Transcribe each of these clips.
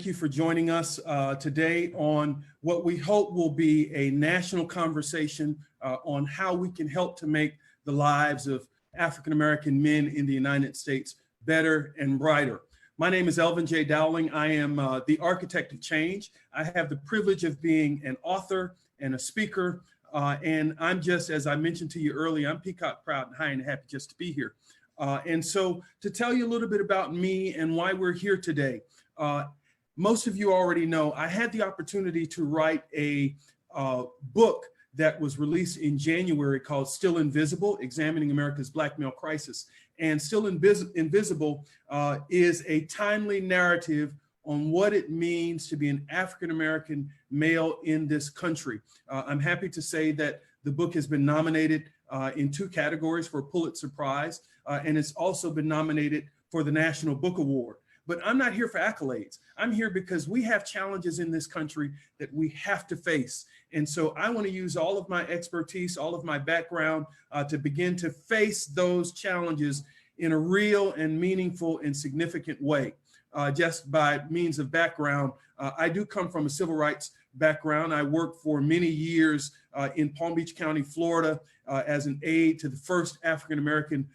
you for joining us today on what we hope will be a national conversation on how we can help to make the lives of African-American men in the United States better and brighter. My name is Elvin J. Dowling. I am the architect of change. I have the privilege of being an author and a speaker, and I'm just, as I mentioned to you earlier, I'm peacock proud and high and happy just to be here. And so to tell you a little bit about me and why we're here today, most of you already know I had the opportunity to write a book that was released in January called Still Invisible, Examining America's Black Male Crisis. And Still Invisible is a timely narrative on what it means to be an African-American male in this country. I'm happy to say that the book has been nominated in 2 categories for a Pulitzer Prize, and it's also been nominated for the National Book Award. But I'm not here for accolades. I'm here because we have challenges in this country that we have to face. And so I want to use all of my expertise, all of my background to begin to face those challenges in a real and meaningful and significant way. Just by means of background, I do come from a civil rights background. I worked for many years in Palm Beach County, Florida, as an aide to the first African-American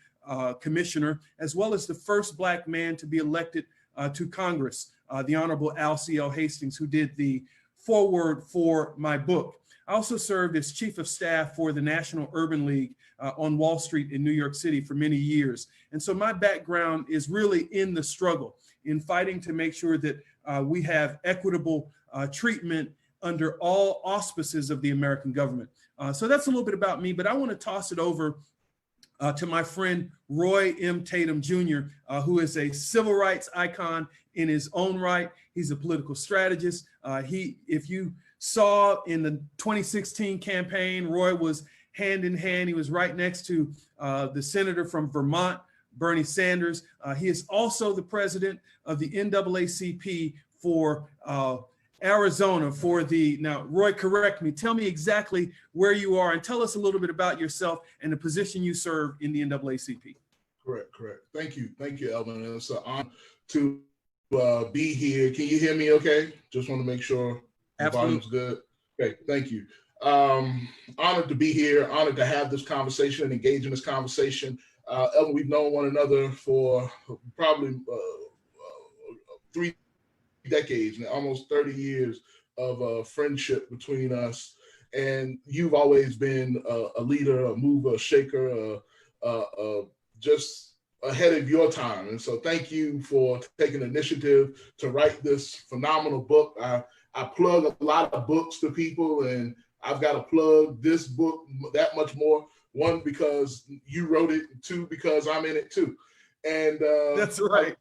commissioner, as well as the first Black man to be elected to Congress, the Honorable Al C.L. Hastings, who did the foreword for my book. I also served as chief of staff for the National Urban League on Wall Street in New York City for many years. And so my background is really in the struggle, in fighting to make sure that we have equitable treatment under all auspices of the American government. So that's a little bit about me, but I want to toss it over to my friend Roy M. Tatem Jr., who is a civil rights icon in his own right. He's a political strategist. If you saw in the 2016 campaign, Roy was hand in hand. He was right next to the senator from Vermont, Bernie Sanders. He is also the president of the NAACP for Arizona for the, now Roy, correct me, tell me exactly where you are and tell us a little bit about yourself and the position you serve in the NAACP. Correct. Thank you, Elvin. It's an honor to be here. Can you hear me okay? Just want to make sure the volume's good. Okay, thank you. Honored to be here, honored to have this conversation and engage in this conversation. Elvin, we've known one another for probably 3 decades, almost 30 years of friendship between us. And you've always been a leader, a mover, a shaker, just ahead of your time. And so thank you for taking initiative to write this phenomenal book. I plug a lot of books to people, and I've got to plug this book that much more. 1, because you wrote it, 2, because I'm in it too. And that's right.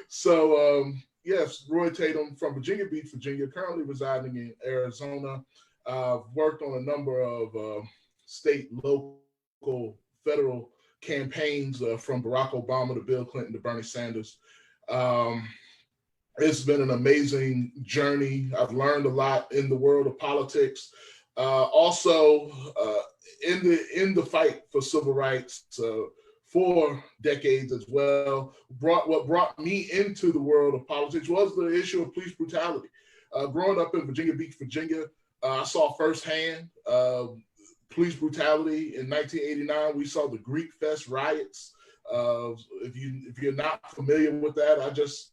So yes, Roy Tatem from Virginia Beach, Virginia, currently residing in Arizona. Worked on a number of state, local, federal campaigns from Barack Obama to Bill Clinton to Bernie Sanders. It's been an amazing journey. I've learned a lot in the world of politics. Also, in the fight for civil rights, for decades as well. What brought me into the world of politics was the issue of police brutality. Growing up in Virginia Beach, Virginia, I saw firsthand police brutality. In 1989, we saw the Greek Fest riots. If you're not familiar with that, I just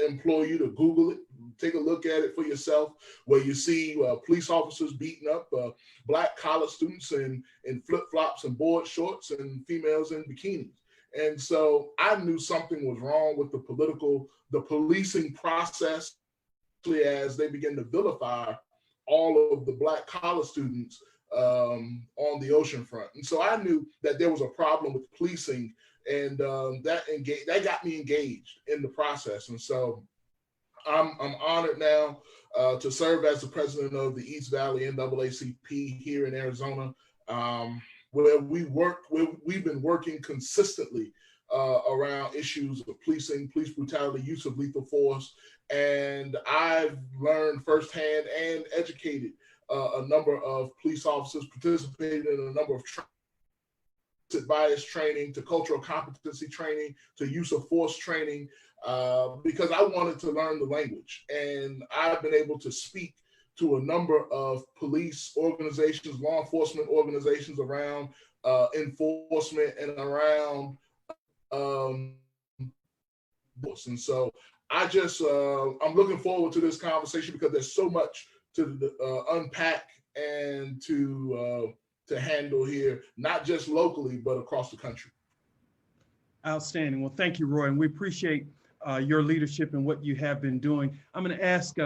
implore you to Google it. Take a look at it for yourself, where you see police officers beating up Black college students in flip-flops and board shorts and females in bikinis. And so I knew something was wrong with the policing process as they begin to vilify all of the Black college students on the ocean front. And so I knew that there was a problem with policing, and that got me engaged in the process. And so I'm honored now to serve as the president of the East Valley NAACP here in Arizona, where we've been working consistently around issues of policing, police brutality, use of lethal force. And I've learned firsthand and educated a number of police officers, participated in a number of bias training, to cultural competency training, to use of force training. because I wanted to learn the language. And I've been able to speak to a number of police organizations, law enforcement organizations around enforcement and around and so I just I'm looking forward to this conversation because there's so much to unpack and to handle here, not just locally but across the country. Outstanding. Well, thank you, Roy, and we appreciate your leadership and what you have been doing. I'm going to ask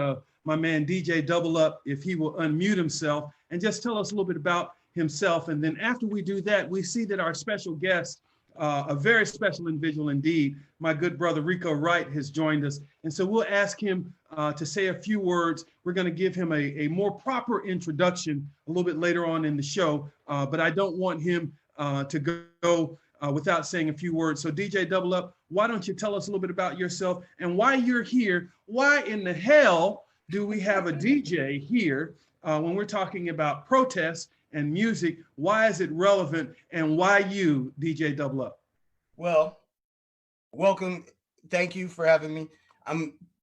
my man DJ Dubble Up if he will unmute himself and just tell us a little bit about himself. And then after we do that, we see that our special guest, a very special individual indeed, my good brother Rico Wright, has joined us. And so we'll ask him to say a few words. We're going to give him a more proper introduction a little bit later on in the show, but I don't want him to go without saying a few words. So DJ Dubble Up, why don't you tell us a little bit about yourself and why you're here? Why in the hell do we have a DJ here when we're talking about protests and music? Why is it relevant, and why you, DJ Dubble Up? Well, welcome. Thank you for having me.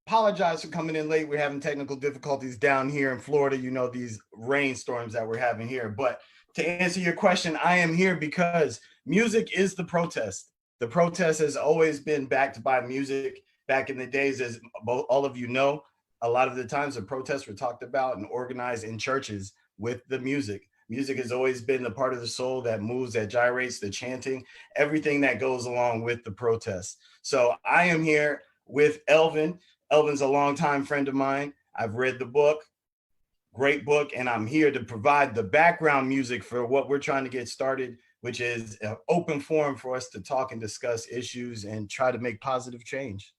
Apologize for coming in late. We're having technical difficulties down here in Florida. You know, these rainstorms that we're having here. But to answer your question, I am here because music is the protest. The protest has always been backed by music. Back in the days, as all of you know, a lot of the times the protests were talked about and organized in churches with the music. Music has always been the part of the soul that moves, that gyrates, the chanting, everything that goes along with the protest. So I am here with Elvin. Elvin's a longtime friend of mine. I've read the book, great book, and I'm here to provide the background music for what we're trying to get started, which is an open forum for us to talk and discuss issues and try to make positive change.